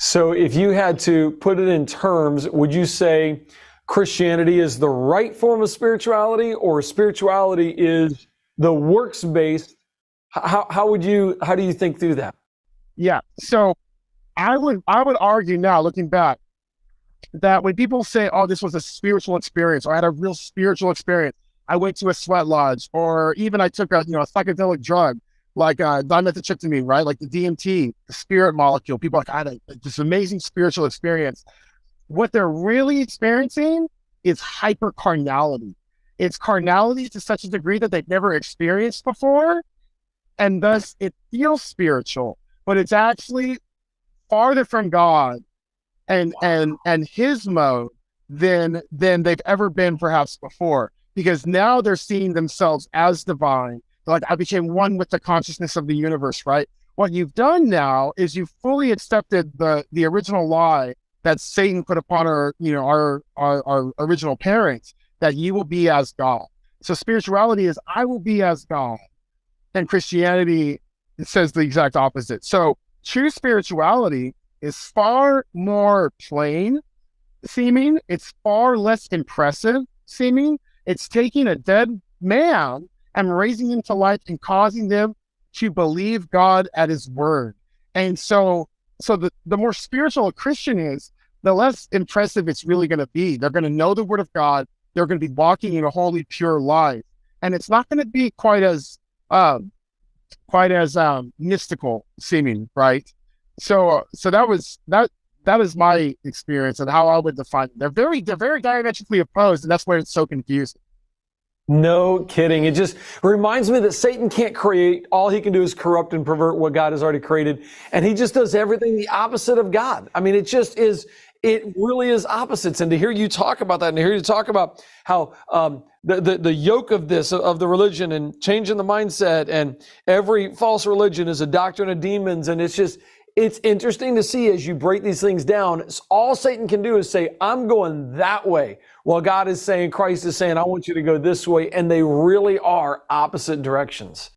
So if you had to put it in terms, would you say Christianity is the right form of spirituality, or spirituality is the works-based? How do you think through that? Yeah. So I would argue now, looking back, that when people say, "Oh, this was a spiritual experience," or "I had a real spiritual experience," I went to a sweat lodge, or even I took a psychedelic drug like dimethyltryptamine, right? Like the DMT, the spirit molecule. People are like, "I had this amazing spiritual experience." What they're really experiencing is hypercarnality. It's carnality to such a degree that they've never experienced before, and thus it feels spiritual, but it's actually farther from God and his mode than they've ever been perhaps before, because now they're seeing themselves as divine. They're like, I became one with the consciousness of the universe, right? What you've done now is you've fully accepted the original lie that Satan put upon our original parents, that you will be as God. So spirituality is, I will be as God. And Christianity, it says the exact opposite. So true spirituality is far more plain seeming. It's far less impressive seeming. It's taking a dead man and raising him to life and causing them to believe God at his word. And so the more spiritual a Christian is, the less impressive it's really going to be. They're going to know the word of God. They're going to be walking in a holy, pure life. And it's not going to be quite as mystical seeming, right? So that is my experience and how I would define it. They're very diametrically opposed, and that's why it's so confusing. No kidding. It just reminds me that Satan can't create. All he can do is corrupt and pervert what God has already created. And he just does everything the opposite of God. I mean, it really is opposites. And to hear you talk about that, and to hear you talk about how the yoke of the religion and changing the mindset, and every false religion is a doctrine of demons. And it's interesting to see as you break these things down. All Satan can do is say, I'm going that way. While God is saying, Christ is saying, I want you to go this way. And they really are opposite directions.